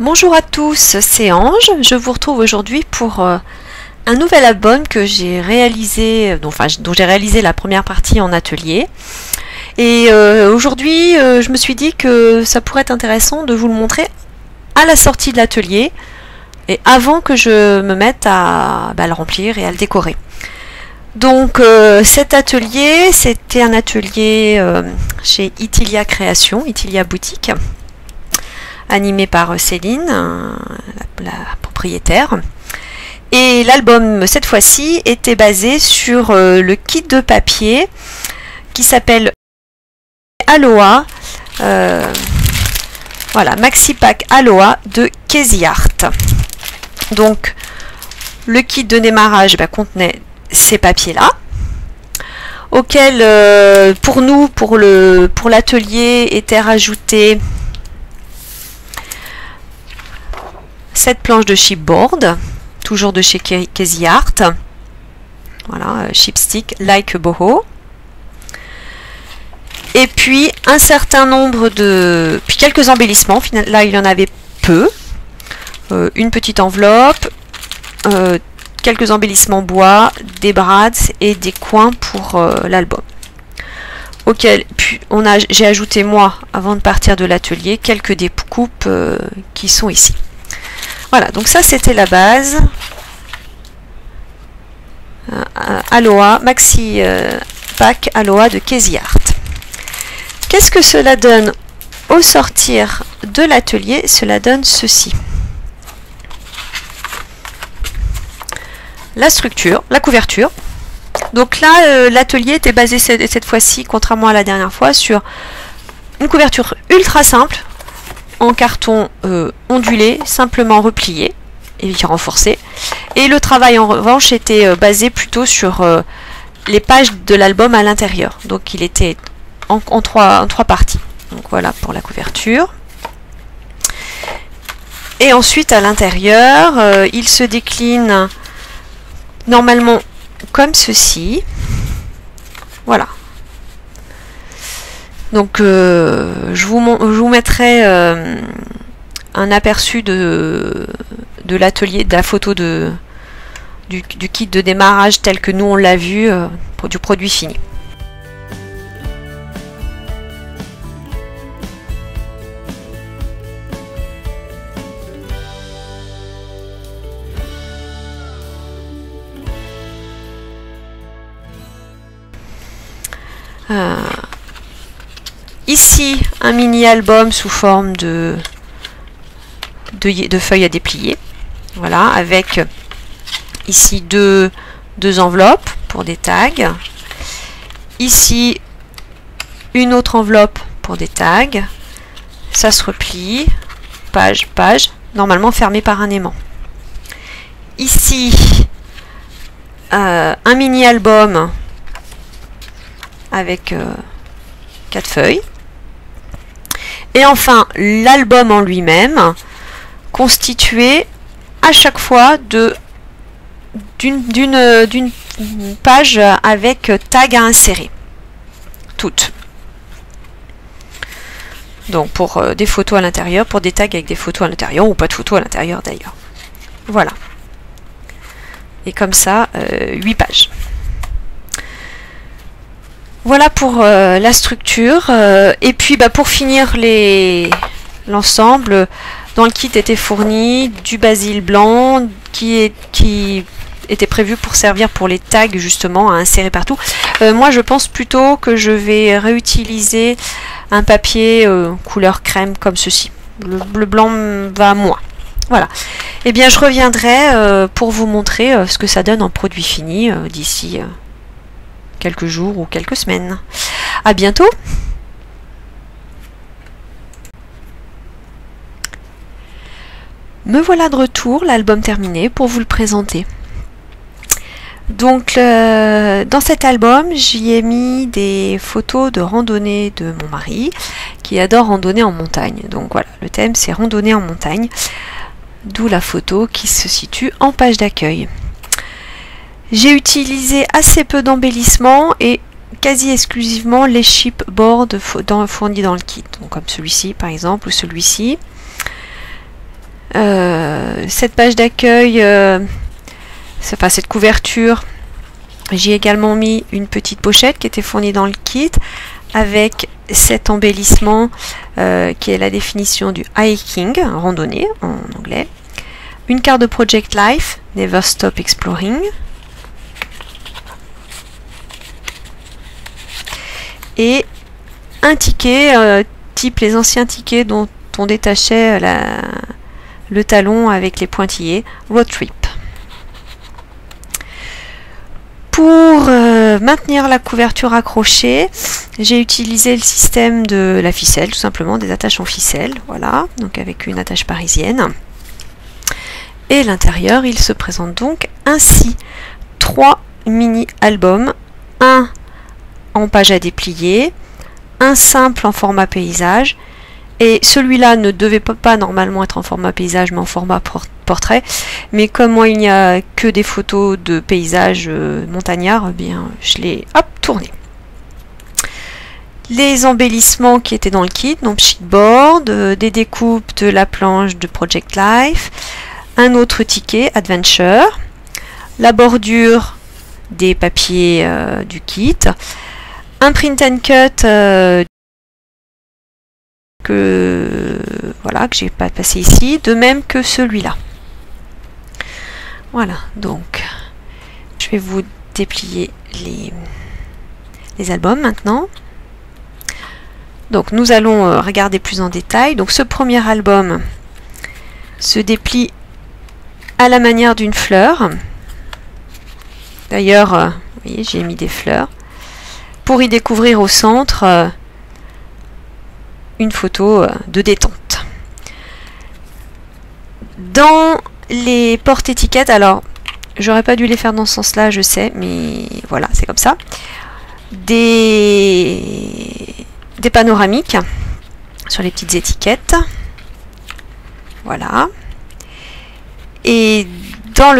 Bonjour à tous, c'est Ange. Je vous retrouve aujourd'hui pour un nouvel album que j'ai réalisé, dont j'ai réalisé la première partie en atelier. Et aujourd'hui, je me suis dit que ça pourrait être intéressant de vous le montrer à la sortie de l'atelier et avant que je me mette à le remplir et à le décorer. Donc cet atelier, c'était un atelier chez Itilia Création, Itilia Boutique, animé par Céline, la propriétaire. Et l'album, cette fois-ci, était basé sur le kit de papier qui s'appelle Aloha, voilà, Maxi Pack Aloha de Casey Art. Donc, le kit de démarrage contenait ces papiers-là, auxquels, pour nous, pour l'atelier, étaient rajoutés cette planche de chipboard, toujours de chez Casey Art. Voilà, chipstick like boho. Et puis un certain nombre puis quelques embellissements. Là, il y en avait peu. Une petite enveloppe, quelques embellissements bois, des brads et des coins pour l'album. Auquel j'ai ajouté moi, avant de partir de l'atelier, quelques découpes qui sont ici. Voilà, donc ça c'était la base. Aloha, Maxi Pack Aloha de Casey Art. Qu'est-ce que cela donne au sortir de l'atelier? Cela donne ceci. La structure, la couverture. Donc là, l'atelier était basé cette fois-ci, contrairement à la dernière fois, sur une couverture ultra simple, en carton ondulé, simplement replié et renforcé. Et le travail en revanche était basé plutôt sur les pages de l'album à l'intérieur. Donc il était en trois parties. Donc voilà pour la couverture. Et ensuite à l'intérieur, il se décline normalement comme ceci. Voilà. Donc je vous mettrai un aperçu de l'atelier, de la photo du kit de démarrage tel que nous on l'a vu, du produit fini. Ici, un mini-album sous forme de feuilles à déplier. Voilà, avec ici deux enveloppes pour des tags. Ici, une autre enveloppe pour des tags. Ça se replie, page, normalement fermée par un aimant. Ici, un mini-album avec 4 feuilles. Et enfin, l'album en lui-même, constitué à chaque fois d'une page avec tag à insérer. Toutes. Donc pour des photos à l'intérieur, pour des tags avec des photos à l'intérieur, ou pas de photos à l'intérieur d'ailleurs. Voilà. Et comme ça, 8 pages. Voilà pour la structure. Et puis pour finir l'ensemble, dans le kit était fourni du basil blanc qui était prévu pour servir pour les tags justement à insérer partout. Moi je pense plutôt que je vais réutiliser un papier couleur crème comme ceci. Le blanc va moins. Voilà. Et bien je reviendrai pour vous montrer ce que ça donne en produit fini d'ici quelques jours ou quelques semaines. À bientôt. Me voilà de retour, l'album terminé, pour vous le présenter. Donc dans cet album, j'y ai mis des photos de randonnée de mon mari qui adore randonner en montagne. Donc voilà, le thème c'est randonnée en montagne, d'où la photo qui se situe en page d'accueil. J'ai utilisé assez peu d'embellissements et quasi exclusivement les chipboards fournis dans le kit, donc comme celui-ci par exemple ou celui-ci. Cette page d'accueil, enfin cette couverture, j'ai également mis une petite pochette qui était fournie dans le kit avec cet embellissement qui est la définition du hiking, randonnée en anglais. Une carte de Project Life, Never Stop Exploring. Et un ticket type les anciens tickets dont on détachait le talon avec les pointillés, Road Trip. Pour maintenir la couverture accrochée, j'ai utilisé le système de la ficelle, tout simplement des attaches en ficelle, voilà, donc avec une attache parisienne. Et l'intérieur, il se présente donc ainsi. 3 mini-albums, un en page à déplier, un simple en format paysage, et celui-là ne devait pas normalement être en format paysage mais en format portrait, mais comme moi il n'y a que des photos de paysages montagnards, eh bien je l'ai tourné. Les embellissements qui étaient dans le kit, donc sheetboard, des découpes de la planche de Project Life, un autre ticket Adventure, la bordure des papiers du kit, un print and cut que j'ai pas passé ici, de même que celui-là. Voilà, donc je vais vous déplier les albums maintenant. Donc nous allons regarder plus en détail. Donc ce premier album se déplie à la manière d'une fleur. D'ailleurs, vous voyez, j'ai mis des fleurs. Pour y découvrir au centre une photo de détente. Dans les porte-étiquettes, alors j'aurais pas dû les faire dans ce sens-là, je sais, mais voilà, c'est comme ça. Des panoramiques sur les petites étiquettes. Voilà. Et dans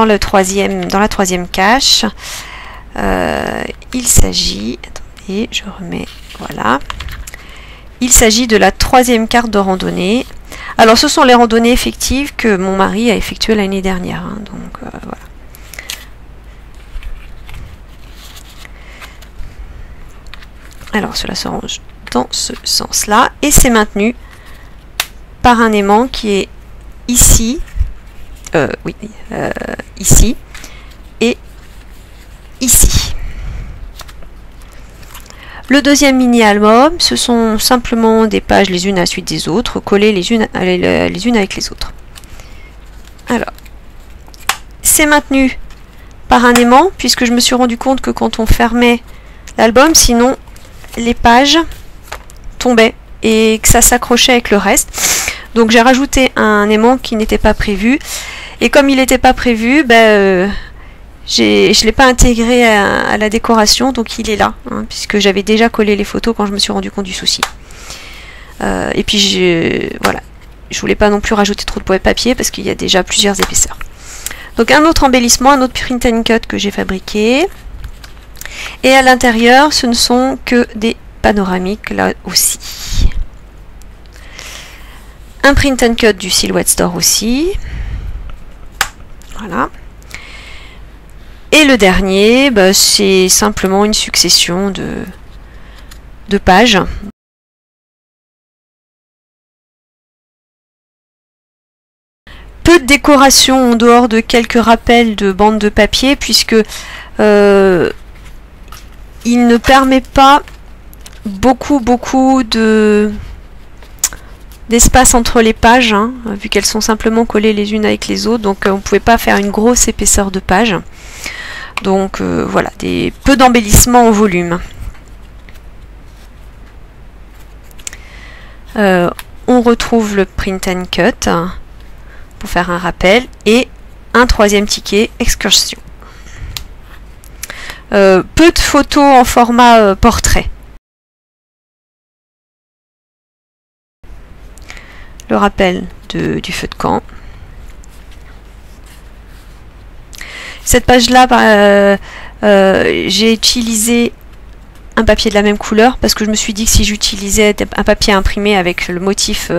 la troisième cache, il s'agit, attendez, je remets, voilà. Il s'agit de la 3e carte de randonnée. Alors ce sont les randonnées effectives que mon mari a effectuées l'année dernière. Hein, donc voilà. Alors cela se range dans ce sens-là. Et c'est maintenu par un aimant qui est ici. Ici. Et ici. Le deuxième mini-album, ce sont simplement des pages les unes à la suite des autres, collées les unes avec les autres. Alors, c'est maintenu par un aimant, puisque je me suis rendu compte que quand on fermait l'album, sinon les pages tombaient et que ça s'accrochait avec le reste. Donc j'ai rajouté un aimant qui n'était pas prévu. Et comme il n'était pas prévu, je ne l'ai pas intégré à la décoration, donc il est là, hein, puisque j'avais déjà collé les photos quand je me suis rendu compte du souci. Et puis voilà, je voulais pas non plus rajouter trop de papier parce qu'il y a déjà plusieurs épaisseurs. Donc un autre embellissement, un autre print and cut que j'ai fabriqué. Et à l'intérieur, ce ne sont que des panoramiques là aussi. Un print and cut du Silhouette Store aussi. Voilà. Et le dernier, c'est simplement une succession de pages. Peu de décoration en dehors de quelques rappels de bandes de papier, puisque il ne permet pas beaucoup d'espace entre les pages, hein, vu qu'elles sont simplement collées les unes avec les autres, donc on ne pouvait pas faire une grosse épaisseur de pages. Donc voilà, peu d'embellissement en volume. On retrouve le print and cut pour faire un rappel et un troisième ticket excursion. Peu de photos en format portrait. Le rappel du feu de camp. Cette page-là, j'ai utilisé un papier de la même couleur parce que je me suis dit que si j'utilisais un papier imprimé avec le motif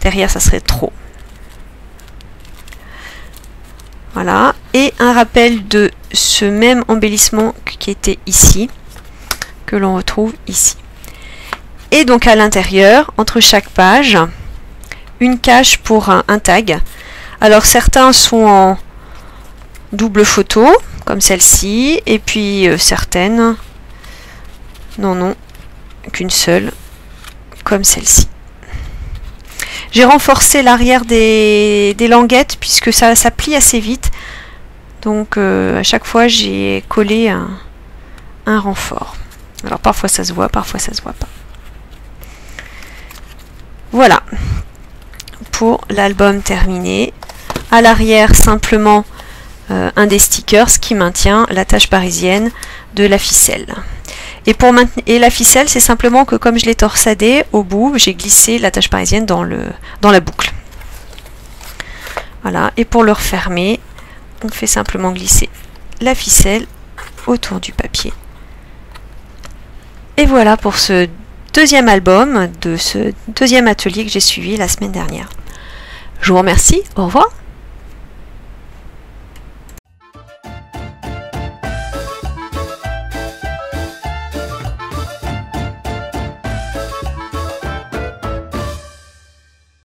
derrière, ça serait trop. Voilà, et un rappel de ce même embellissement qui était ici, que l'on retrouve ici. Et donc à l'intérieur, entre chaque page, une cage pour un tag. Alors certains sont en double photo, comme celle-ci, et puis certaines, non, qu'une seule, comme celle-ci. J'ai renforcé l'arrière des languettes puisque ça plie assez vite. Donc à chaque fois j'ai collé un renfort. Alors parfois ça se voit, parfois ça se voit pas. Voilà pour l'album terminé. À l'arrière simplement un des stickers qui maintient la tache parisienne de la ficelle. Et la ficelle, c'est simplement que comme je l'ai torsadée, au bout, j'ai glissé la tache parisienne dans la boucle. Voilà, et pour le refermer, on fait simplement glisser la ficelle autour du papier. Et voilà pour ce deuxième album, de ce deuxième atelier que j'ai suivi la semaine dernière. Je vous remercie, au revoir.